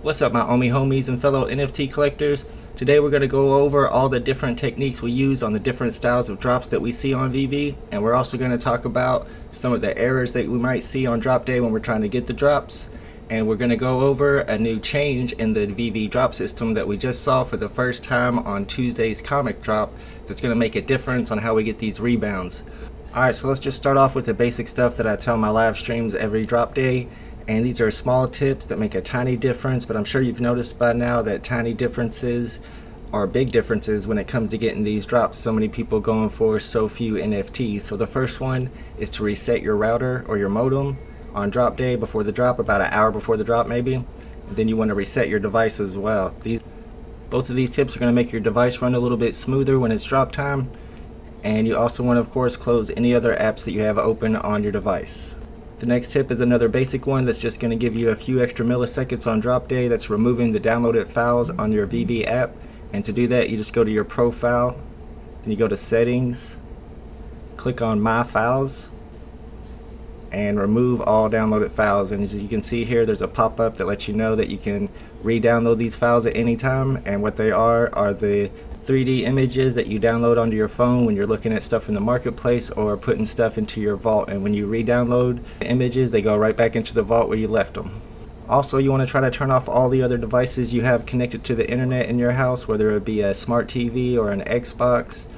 What's up, my Omi homies and fellow NFT collectors? Today we're going to go over all the different techniques we use on the different styles of drops that we see on VeVe, and we're also going to talk about some of the errors that we might see on drop day when we're trying to get the drops. And we're going to go over a new change in the VeVe drop system that we just saw for the first time on Tuesday's comic drop that's going to make a difference on how we get these rebounds. Alright, so let's just start off with the basic stuff that I tell my live streams every drop day. And these are small tips that make a tiny difference, but I'm sure you've noticed by now that tiny differences are big differences when it comes to getting these drops. So many people going for so few NFTs. So the first one is to reset your router or your modem on drop day before the drop, about an hour before the drop maybe. And then you want to reset your device as well. Both of these tips are going to make your device run a little bit smoother when it's drop time. And you also want to, of course, close any other apps that you have open on your device. The next tip is another basic one that's just going to give you a few extra milliseconds on drop day. That's removing the downloaded files on your VeVe app. And to do that, you just go to your profile, then you go to settings, click on my files, and remove all downloaded files. And as you can see here, there's a pop-up that lets you know that you can re-download these files at any time. And what they are the 3D images that you download onto your phone when you're looking at stuff in the marketplace or putting stuff into your vault. And when you re-download the images, they go right back into the vault where you left them. Also, you want to try to turn off all the other devices you have connected to the internet in your house, whether it be a smart TV or an Xbox.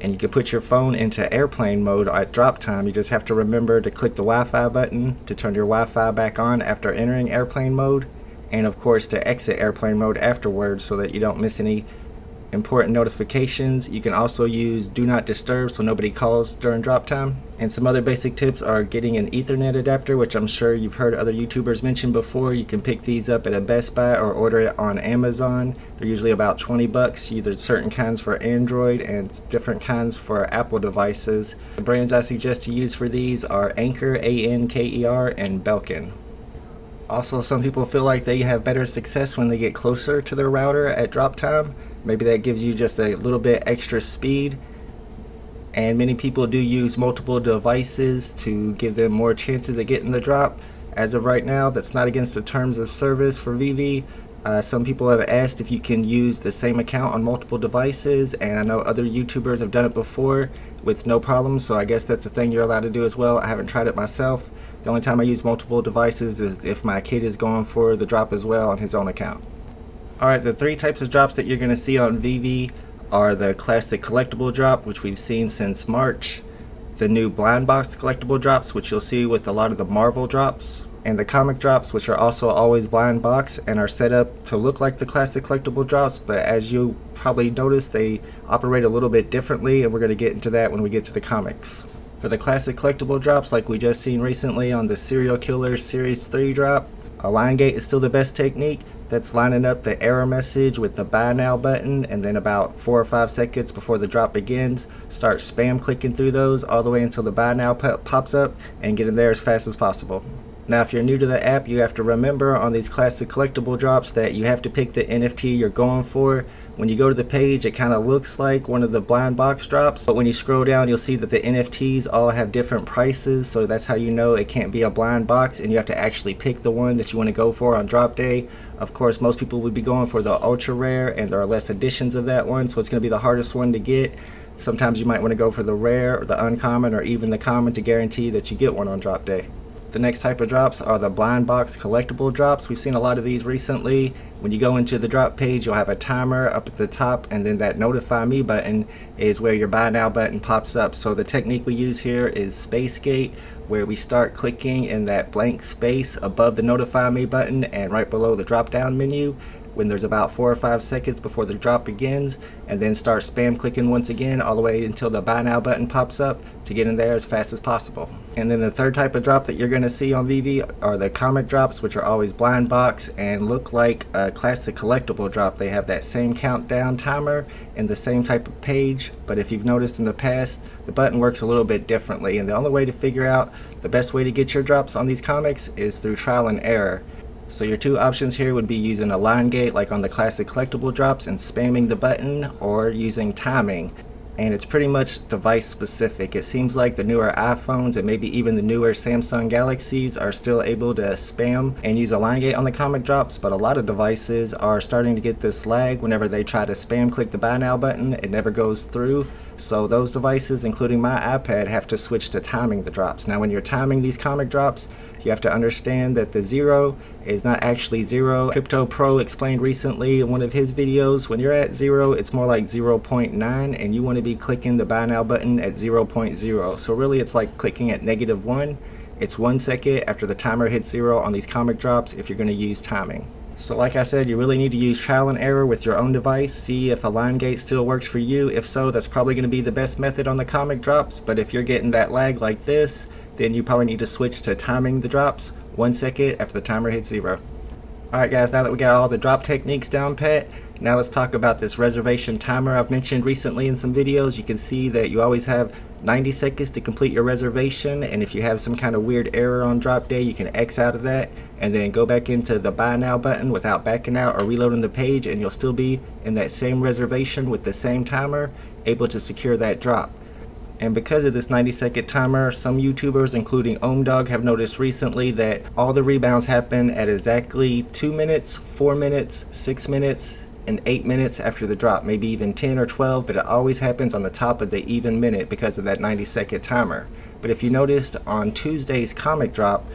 And you can put your phone into airplane mode at drop time. You just have to remember to click the Wi-Fi button to turn your Wi-Fi back on after entering airplane mode, and of course to exit airplane mode afterwards so that you don't miss any important notifications. You can also use do not disturb so nobody calls during drop time. And some other basic tips are getting an Ethernet adapter, which I'm sure you've heard other YouTubers mention before. You can pick these up at a Best Buy or order it on Amazon. They're usually about 20 bucks. There's certain kinds for Android and different kinds for Apple devices. The brands I suggest to use for these are Anker, A-N-K-E-R, and Belkin. Also, some people feel like they have better success when they get closer to their router at drop time. Maybe that gives you just a little bit extra speed. And many people do use multiple devices to give them more chances of getting the drop. As of right now, that's not against the terms of service for VeVe. Some people have asked if you can use the same account on multiple devices, and I know other YouTubers have done it before with no problem, so I guess that's a thing you're allowed to do as well. I haven't tried it myself. The only time I use multiple devices is if my kid is going for the drop as well on his own account. Alright, the three types of drops that you're going to see on VeVe are the classic collectible drop, which we've seen since March, the new blind box collectible drops, which you'll see with a lot of the Marvel drops, and the comic drops, which are also always blind box and are set up to look like the classic collectible drops, but as you probably noticed, they operate a little bit differently, and we're going to get into that when we get to the comics. For the classic collectible drops, like we just seen recently on the Serial Killer Series 3 drop, a line gate is still the best technique. That's lining up the error message with the buy now button, and then about 4 or 5 seconds before the drop begins, start spam clicking through those all the way until the buy now pops up, and get in there as fast as possible. Now, if you're new to the app, you have to remember on these classic collectible drops that you have to pick the NFT you're going for. When you go to the page, it kind of looks like one of the blind box drops, but when you scroll down, you'll see that the NFTs all have different prices, so that's how you know it can't be a blind box, and you have to actually pick the one that you want to go for on drop day. Of course, most people would be going for the ultra rare, and there are less editions of that one, so it's going to be the hardest one to get. Sometimes you might want to go for the rare or the uncommon or even the common to guarantee that you get one on drop day. The next type of drops are the blind box collectible drops. We've seen a lot of these recently. When you go into the drop page, you'll have a timer up at the top, and then that notify me button is where your buy now button pops up. So the technique we use here is space gate, where we start clicking in that blank space above the notify me button and right below the drop down menu when there's about 4 or 5 seconds before the drop begins, and then start spam clicking once again all the way until the buy now button pops up to get in there as fast as possible. And then the third type of drop that you're going to see on VeVe are the comic drops, which are always blind box and look like a classic collectible drop. They have that same countdown timer and the same type of page, but if you've noticed in the past, the button works a little bit differently, and the only way to figure out the best way to get your drops on these comics is through trial and error. So your two options here would be using a line gate like on the classic collectible drops and spamming the button, or using timing. and it's pretty much device specific. It seems like the newer iPhones and maybe even the newer Samsung Galaxies are still able to spam and use a line gate on the comic drops, but a lot of devices are starting to get this lag whenever they try to spam click the buy now button. It never goes through. So those devices, including my iPad, have to switch to timing the drops. Now when you're timing these comic drops, you have to understand that the 0 is not actually 0. Crypto Pro explained recently in one of his videos, when you're at 0, it's more like 0.9, and you want to be clicking the buy now button at 0.0. So really it's like clicking at -1. It's 1 second after the timer hits 0 on these comic drops if you're going to use timing. So like I said, you really need to use trial and error with your own device, see if a line gate still works for you. If so, that's probably going to be the best method on the comic drops, but if you're getting that lag like this, then you probably need to switch to timing the drops 1 second after the timer hits 0. Alright guys, now that we got all the drop techniques down pat, now let's talk about this reservation timer I've mentioned recently in some videos. You can see that you always have 90 seconds to complete your reservation, and if you have some kind of weird error on drop day, you can X out of that and then go back into the buy now button without backing out or reloading the page, and you'll still be in that same reservation with the same timer, able to secure that drop. And because of this 90-second timer, some YouTubers, including OhmDog, have noticed recently that all the rebounds happen at exactly 2 minutes, 4 minutes, 6 minutes, and 8 minutes after the drop, maybe even 10 or 12, but it always happens on the top of the even minute because of that 90-second timer. But if you noticed on Tuesday's comic drop,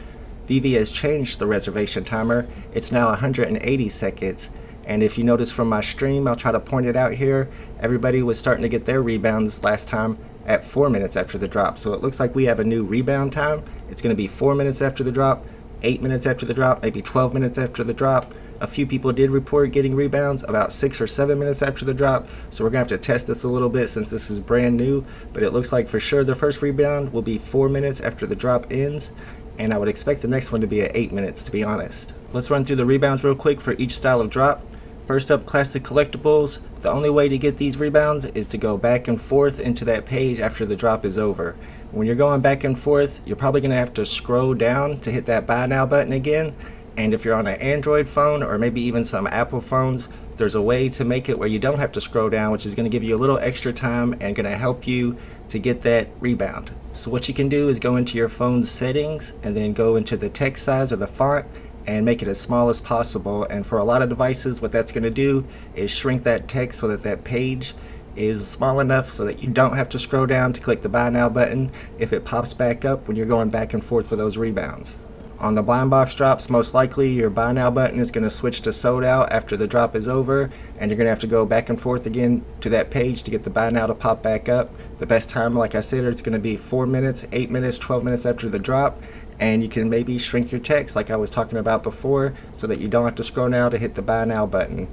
VeVe has changed the reservation timer. It's now 180 seconds. And if you notice from my stream, I'll try to point it out here, everybody was starting to get their rebounds last time at 4 minutes after the drop. So it looks like we have a new rebound time. It's going to be 4 minutes after the drop, 8 minutes after the drop, maybe 12 minutes after the drop. A few people did report getting rebounds about 6 or 7 minutes after the drop, so we're going to have to test this a little bit since this is brand new, but it looks like for sure the first rebound will be 4 minutes after the drop ends, and I would expect the next one to be at 8 minutes, to be honest. Let's run through the rebounds real quick for each style of drop. First up, classic collectibles. The only way to get these rebounds is to go back and forth into that page after the drop is over. When you're going back and forth, you're probably going to have to scroll down to hit that buy now button again. And if you're on an Android phone or maybe even some Apple phones, there's a way to make it where you don't have to scroll down, which is going to give you a little extra time and going to help you to get that rebound. So what you can do is go into your phone's settings and then go into the text size or the font and make it as small as possible. And for a lot of devices, what that's going to do is shrink that text so that that page is small enough so that you don't have to scroll down to click the buy now button if it pops back up when you're going back and forth for those rebounds. On the blind box drops, most likely your buy now button is going to switch to sold out after the drop is over, and you're going to have to go back and forth again to that page to get the buy now to pop back up. The best time, like I said, it's going to be 4 minutes, 8 minutes, 12 minutes after the drop, and you can maybe shrink your text like I was talking about before so that you don't have to scroll now to hit the buy now button.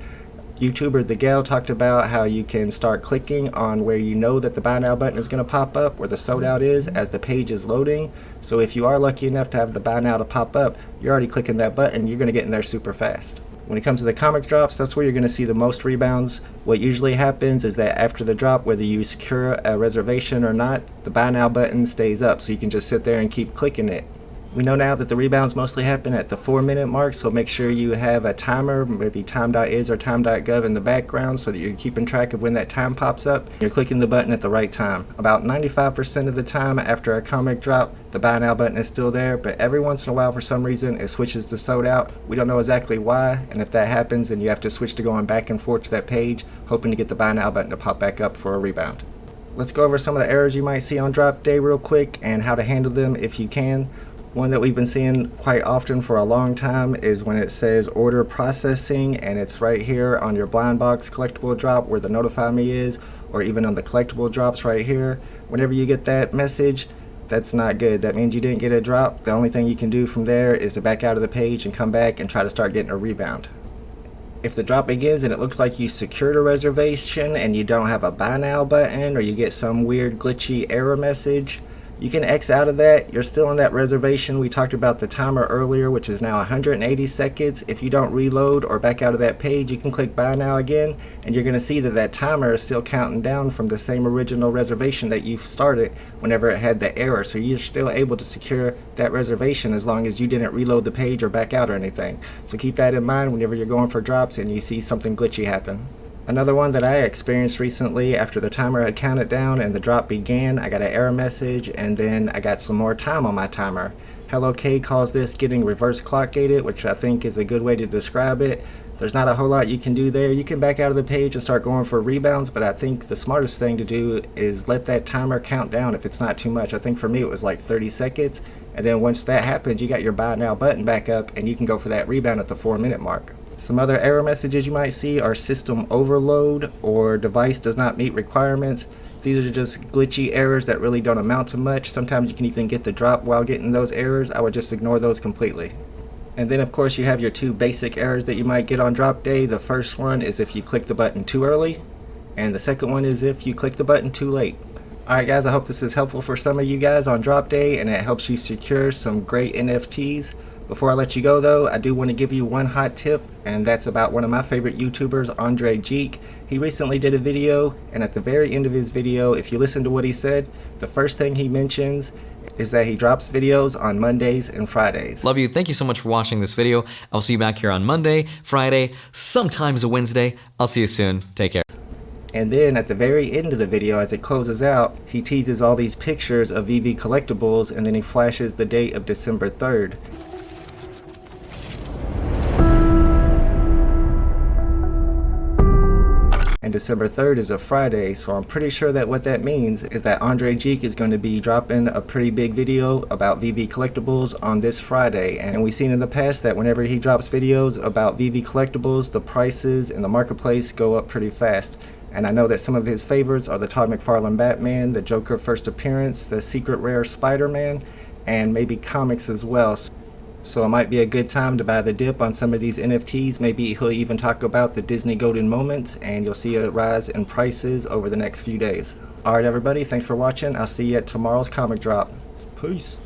YouTuber The Gal talked about how you can start clicking on where you know that the buy now button is going to pop up, where the sold out is, as the page is loading. So if you are lucky enough to have the buy now to pop up, you're already clicking that button, you're going to get in there super fast. When it comes to the comic drops, that's where you're going to see the most rebounds. What usually happens is that after the drop, whether you secure a reservation or not, the buy now button stays up, so you can just sit there and keep clicking it. We know now that the rebounds mostly happen at the 4 minute mark, so make sure you have a timer, maybe time.is or time.gov in the background so that you're keeping track of when that time pops up. You're clicking the button at the right time. About 95% of the time after a comic drop, the buy now button is still there, but every once in a while for some reason it switches to sold out. We don't know exactly why, and if that happens then you have to switch to going back and forth to that page, hoping to get the buy now button to pop back up for a rebound. Let's go over some of the errors you might see on drop day real quick and how to handle them if you can. One that we've been seeing quite often for a long time is when it says order processing, and it's right here on your blind box collectible drop where the notify me is, or even on the collectible drops right here. Whenever you get that message, that's not good. That means you didn't get a drop. The only thing you can do from there is to back out of the page and come back and try to start getting a rebound. If the drop begins and it looks like you secured a reservation and you don't have a buy now button, or you get some weird glitchy error message, you can X out of that. You're still in that reservation. We talked about the timer earlier, which is now 180 seconds. If you don't reload or back out of that page, you can click buy now again, and you're going to see that that timer is still counting down from the same original reservation that you started whenever it had the error. So you're still able to secure that reservation as long as you didn't reload the page or back out or anything. So keep that in mind whenever you're going for drops and you see something glitchy happen. Another one that I experienced recently, after the timer had counted down and the drop began, I got an error message and then I got some more time on my timer. Hello K calls this getting reverse clock gated, which I think is a good way to describe it. There's not a whole lot you can do there. You can back out of the page and start going for rebounds, but I think the smartest thing to do is let that timer count down if it's not too much. I think for me it was like 30 seconds, and then once that happens, you got your buy now button back up and you can go for that rebound at the 4-minute mark. Some other error messages you might see are system overload or device does not meet requirements. These are just glitchy errors that really don't amount to much. Sometimes you can even get the drop while getting those errors. I would just ignore those completely. And then of course you have your two basic errors that you might get on drop day. The first one is if you click the button too early, and the second one is if you click the button too late. Alright guys, I hope this is helpful for some of you guys on drop day and it helps you secure some great NFTs. Before I let you go though, I do want to give you one hot tip, and that's about one of my favorite YouTubers, Andre Geek. He recently did a video, and at the very end of his video, if you listen to what he said, the first thing he mentions is that he drops videos on Mondays and Fridays. Love you. Thank you so much for watching this video. I'll see you back here on Monday, Friday, sometimes a Wednesday. I'll see you soon. Take care. And then at the very end of the video, as it closes out, he teases all these pictures of VeVe collectibles, and then he flashes the date of December 3rd. And December 3rd is a Friday, so I'm pretty sure that what that means is that Andre Geek is going to be dropping a pretty big video about VeVe collectibles on this Friday. And we've seen in the past that whenever he drops videos about VeVe collectibles, the prices in the marketplace go up pretty fast. And I know that some of his favorites are the Todd McFarlane Batman, the Joker first appearance, the secret rare Spider-Man, and maybe comics as well. So it might be a good time to buy the dip on some of these NFTs. Maybe he'll even talk about the Disney Golden Moments, and you'll see a rise in prices over the next few days. Alright everybody, thanks for watching. I'll see you at tomorrow's comic drop. Peace.